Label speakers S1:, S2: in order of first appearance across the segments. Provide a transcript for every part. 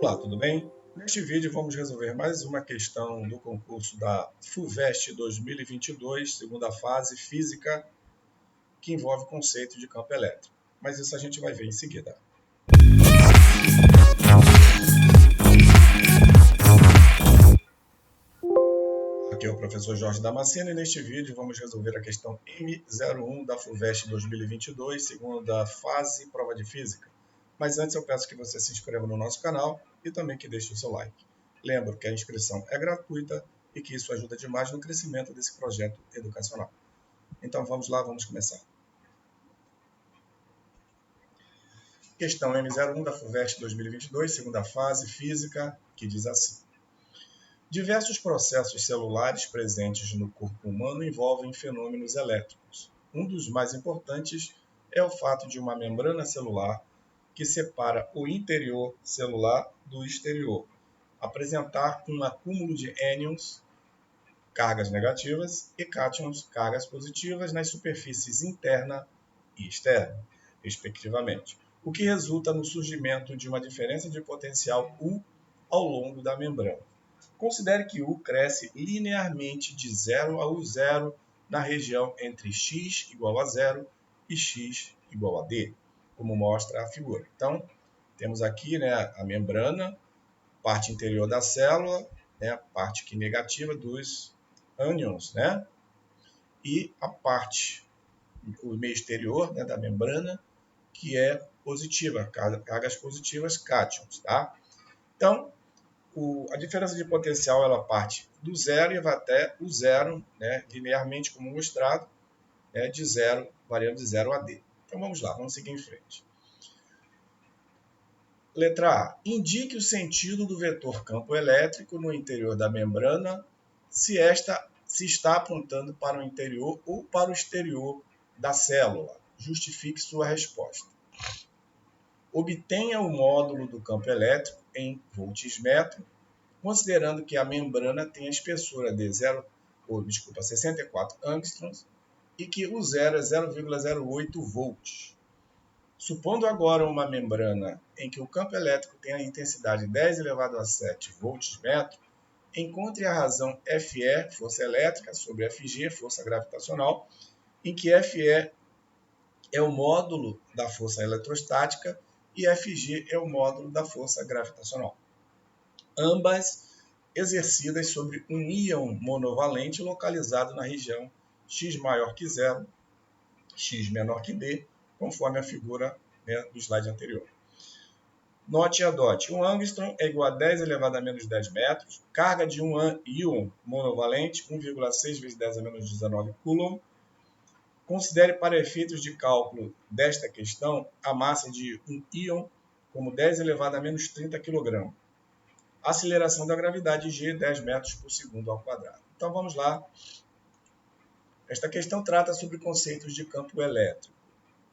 S1: Olá, tudo bem? Neste vídeo vamos resolver mais uma questão do concurso da FUVEST 2022, segunda fase, Física, que envolve o conceito de campo elétrico. Mas isso a gente vai ver em seguida. Aqui é o professor Jorge Damasceno e neste vídeo vamos resolver a questão M01 da FUVEST 2022, segunda fase, prova de Física. Mas antes eu peço que você se inscreva no nosso canal e também que deixe o seu like. Lembro que a inscrição é gratuita e que isso ajuda demais no crescimento desse projeto educacional. Então vamos lá, vamos começar. Questão M01 da FUVEST 2022, segunda fase, Física, que diz assim. Diversos processos celulares presentes no corpo humano envolvem fenômenos elétricos. Um dos mais importantes é o fato de uma membrana celular que separa o interior celular do exterior, apresentar um acúmulo de ânions, cargas negativas, e cátions, cargas positivas, nas superfícies interna e externa, respectivamente, o que resulta no surgimento de uma diferença de potencial U ao longo da membrana. Considere que U cresce linearmente de 0 a U0 na região entre x igual a 0 e x igual a D, como mostra a figura. Então, temos aqui a membrana, parte interior da célula, a parte aqui negativa dos ânions, e a parte, o meio exterior da membrana, que é positiva, cargas positivas, cátions. Tá? Então, a diferença de potencial ela parte do zero e vai até o zero, linearmente como mostrado, de zero, variando de 0 a D. Então vamos lá, vamos seguir em frente. Letra A. Indique o sentido do vetor campo elétrico no interior da membrana se está apontando para o interior ou para o exterior da célula. Justifique sua resposta. Obtenha o módulo do campo elétrico em volts-metro, considerando que a membrana tem a espessura de 64 angstroms e que o zero é 0,08 volts. Supondo agora uma membrana em que o campo elétrico tem a intensidade 10 elevado a 7 volts-metro, encontre a razão Fe, força elétrica, sobre Fg, força gravitacional, em que Fe é o módulo da força eletrostática e Fg é o módulo da força gravitacional. Ambas exercidas sobre um íon monovalente localizado na região x maior que 0, x menor que D, conforme a figura do slide anterior. Note e adote. Um angstrom é igual a 10 elevado a menos 10 metros. Carga de um íon monovalente, 1,6 vezes 10 a menos 19 coulomb. Considere para efeitos de cálculo desta questão a massa de um íon como 10 elevado a menos 30 kg. Aceleração da gravidade G, 10 metros por segundo ao quadrado. Então vamos lá. Esta questão trata sobre conceitos de campo elétrico.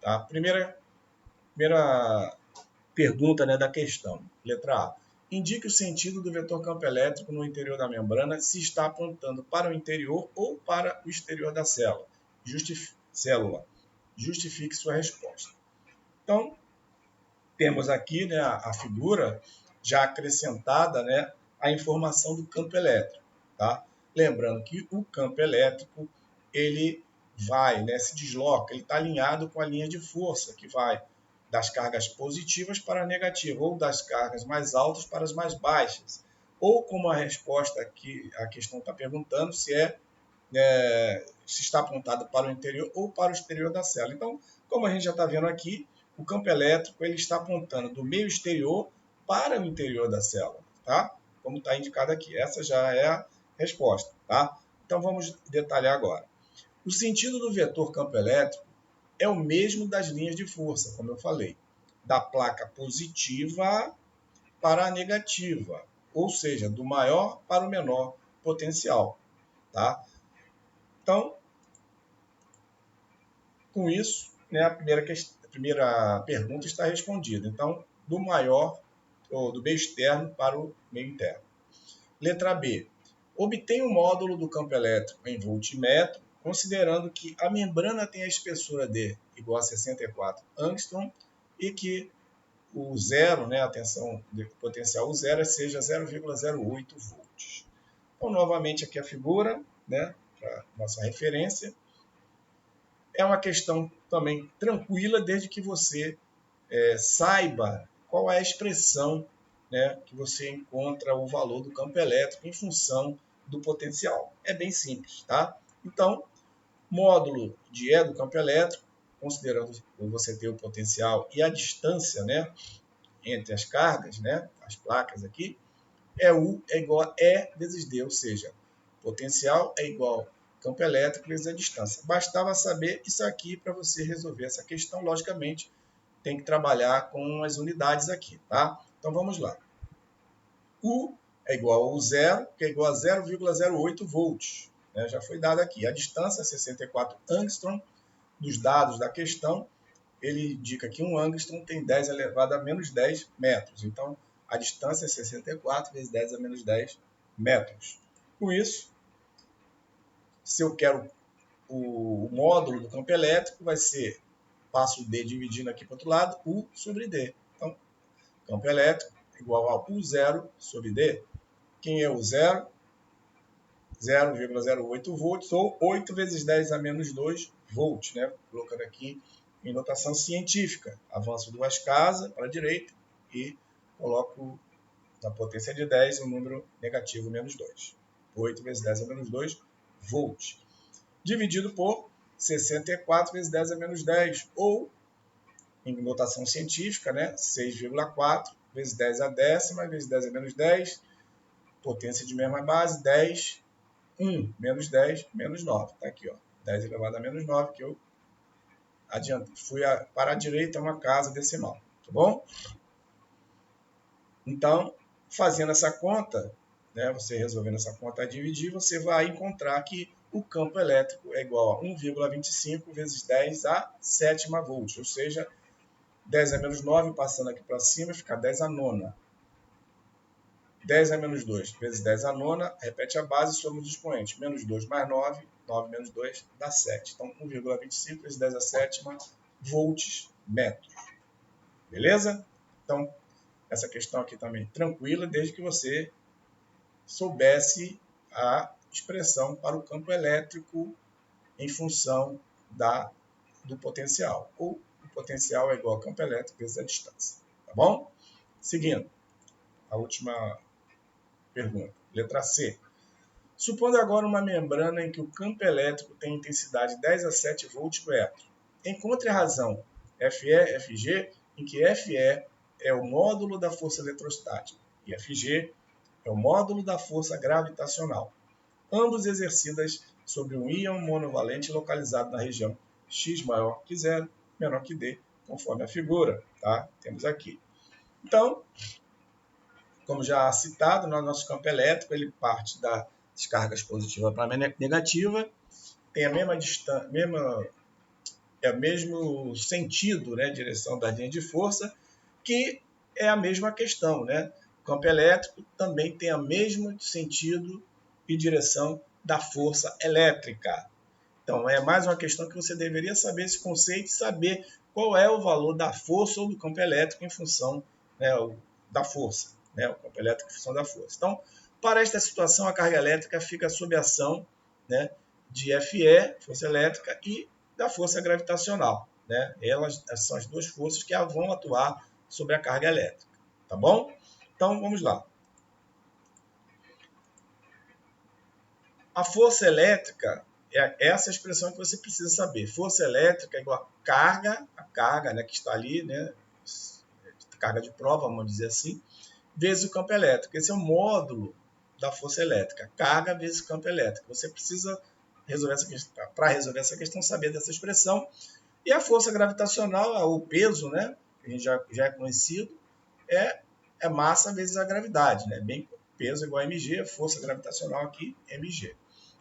S1: Tá? Primeira pergunta da questão. Letra A. Indique o sentido do vetor campo elétrico no interior da membrana se está apontando para o interior ou para o exterior da célula. Justifique sua resposta. Então, temos aqui a figura já acrescentada a informação do campo elétrico. Tá? Lembrando que o campo elétrico ele vai, se desloca, ele está alinhado com a linha de força, que vai das cargas positivas para a negativa, ou das cargas mais altas para as mais baixas. Ou como a resposta que a questão está perguntando, se está apontado para o interior ou para o exterior da célula. Então, como a gente já está vendo aqui, o campo elétrico ele está apontando do meio exterior para o interior da célula, tá? Como está indicado aqui. Essa já é a resposta, tá? Então, vamos detalhar agora. O sentido do vetor campo elétrico é o mesmo das linhas de força, como eu falei, da placa positiva para a negativa, ou seja, do maior para o menor potencial, tá? Então, com isso, a primeira pergunta está respondida. Então, do maior ou do meio externo para o meio interno. Letra B. Obtenha o módulo do campo elétrico em voltmetro, considerando que a membrana tem a espessura D igual a 64 angstrom e que o zero, né, a tensão de potencial o zero, seja 0,08 volts. Então, novamente aqui a figura, né, para nossa referência. É uma questão também tranquila, desde que você saiba qual é a expressão, né, que você encontra o valor do campo elétrico em função do potencial. É bem simples, tá? Então, módulo de E do campo elétrico, considerando você ter o potencial e a distância, né, entre as cargas, né, as placas aqui, U é igual a E vezes D, ou seja, potencial é igual a campo elétrico vezes a distância. Bastava saber isso aqui para você resolver essa questão. Logicamente, tem que trabalhar com as unidades aqui, tá? Então, vamos lá. U é igual ao zero, que é igual a 0,08 volts. Né? Já foi dado aqui. A distância é 64 angstrom. Dos dados da questão, ele indica que um angstrom tem 10 elevado a menos 10 metros. Então, a distância é 64 vezes 10 a menos 10 metros. Com isso, se eu quero o módulo do campo elétrico, vai ser, passo o D dividindo aqui para o outro lado, U sobre D. Então, campo elétrico igual a U0 sobre D. Quem é o zero? 0,08 volts, ou 8 vezes 10 a menos 2 volts, né? Colocando aqui em notação científica. Avanço duas casas para a direita e coloco na potência de 10 o número negativo menos 2. 8 vezes 10 a menos 2 volts. Dividido por 64 vezes 10 a menos 10, ou, em notação científica, né? 6,4 vezes 10 a décima vezes 10 a menos 10, potência de mesma base, 10, 1, menos 10, menos 9. Está aqui, ó, 10 elevado a menos 9, que eu fui para a direita uma casa decimal. Tá bom? Então, fazendo essa conta, né, você resolvendo essa conta a dividir, você vai encontrar que o campo elétrico é igual a 1,25 vezes 10 a sétima volts, ou seja, 10 a menos 9, passando aqui para cima, fica 10 a nona. 10 a menos 2 vezes 10 a nona, repete a base, soma os expoentes. Menos 2 mais 9, 9 menos 2 dá 7. Então, 1,25 vezes 10 a sétima volts metros. Beleza? Então, essa questão aqui também tranquila, desde que você soubesse a expressão para o campo elétrico em função do potencial. Ou o potencial é igual ao campo elétrico vezes a distância. Tá bom? Seguindo, a última pergunta. Letra C. Supondo agora uma membrana em que o campo elétrico tem intensidade 10 a 7 volts por metro. Encontre a razão FE, FG, em que FE é o módulo da força eletrostática e FG é o módulo da força gravitacional, ambos exercidas sobre um íon monovalente localizado na região X maior que zero, menor que D, conforme a figura. Tá? Temos aqui. Então, como já citado, no nosso campo elétrico, ele parte das cargas positiva para negativa, tem a mesma distância, é o mesmo sentido, né, direção da linha de força, que é a mesma questão, né? O campo elétrico também tem o mesmo sentido e direção da força elétrica. Então, é mais uma questão que você deveria saber esse conceito e saber qual é o valor da força ou do campo elétrico em função, né, da força, né, o campo elétrico em função da força. Então, para esta situação, a carga elétrica fica sob ação, né, de FE, força elétrica, e da força gravitacional. Né? Elas são as duas forças que vão atuar sobre a carga elétrica. Tá bom? Então, vamos lá. A força elétrica é essa expressão que você precisa saber. Força elétrica é igual a carga, né, que está ali, né, carga de prova, vamos dizer assim, vezes o campo elétrico. Esse é o módulo da força elétrica. Carga vezes campo elétrico. Você precisa resolver essa questão, para resolver essa questão, saber dessa expressão. E a força gravitacional, o peso, né, que a gente já é conhecido, é massa vezes a gravidade. Né? Bem, peso igual a mg, força gravitacional aqui, mg.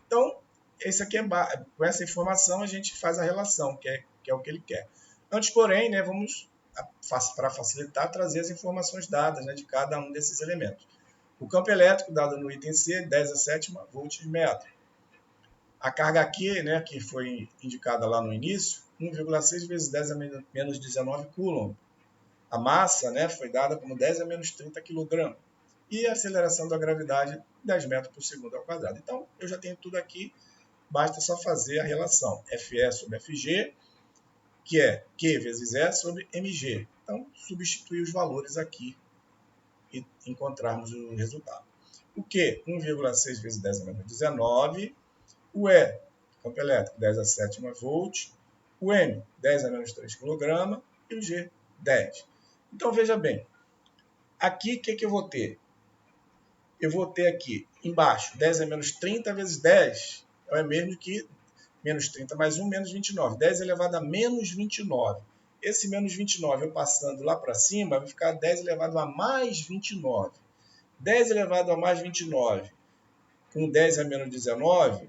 S1: Então, esse aqui com essa informação a gente faz a relação, que é o que ele quer. Antes, porém, né, vamos, para facilitar, trazer as informações dadas, né, de cada um desses elementos. O campo elétrico dado no item C, 10 a sétima volts metro. A carga Q, né, que foi indicada lá no início, 1,6 vezes 10 a menos 19 coulomb. a massa, né, foi dada como 10 a menos 30 kg. E a aceleração da gravidade, 10 metros por segundo ao quadrado. Então, eu já tenho tudo aqui, basta só fazer a relação Fe sobre Fg, que é Q vezes E sobre mg. Então, substituir os valores aqui e encontrarmos o resultado. O Q, 1,6 vezes 10 a menos 19. O E, campo elétrico, 10 a sétima volt. O M, 10 a menos 3 kg. E o G, 10. Então, veja bem. Aqui, o que eu vou ter? Eu vou ter aqui, embaixo, 10 a menos 30 vezes 10. É o mesmo que menos 30 mais 1, menos 29. 10 elevado a menos 29. Esse menos 29, eu passando lá para cima, vai ficar 10 elevado a mais 29. 10 elevado a mais 29 com 10 a menos 19,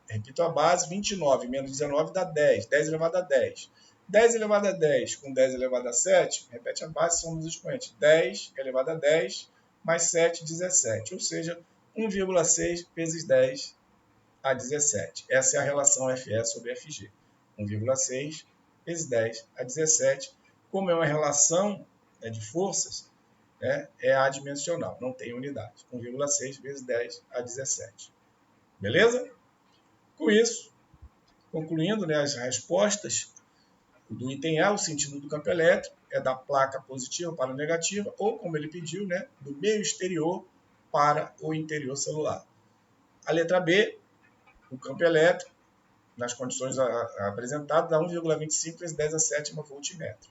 S1: repito a base, 29 menos 19 dá 10. 10 elevado a 10. 10 elevado a 10 com 10 elevado a 7, repete a base, somos os expoentes. 10 elevado a 10 mais 7, 17. Ou seja, 1,6 vezes 10 a 17. Essa é a relação Fe sobre Fg. 1,6 vezes 10 a 17. Como é uma relação de forças, é adimensional, não tem unidade. 1,6 vezes 10 a 17. Beleza? Com isso, concluindo, as respostas do item A, o sentido do campo elétrico, é da placa positiva para a negativa, ou, como ele pediu, do meio exterior para o interior celular. A letra B, o campo elétrico, nas condições apresentadas, dá 1,25 vezes 10 a sétima voltmetro.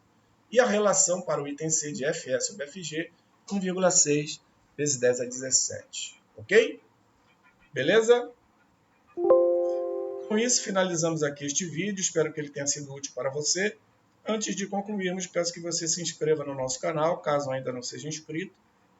S1: E a relação para o item C de Fe sobre Fg, 1,6 vezes 10 a 17. Ok? Beleza? Com isso, finalizamos aqui este vídeo. Espero que ele tenha sido útil para você. Antes de concluirmos, peço que você se inscreva no nosso canal, caso ainda não seja inscrito,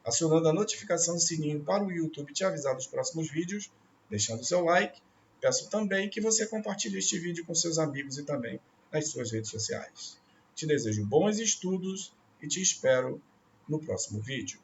S1: acionando a notificação do sininho para o YouTube te avisar dos próximos vídeos, deixando seu like. Peço também que você compartilhe este vídeo com seus amigos e também nas suas redes sociais. Te desejo bons estudos e te espero no próximo vídeo.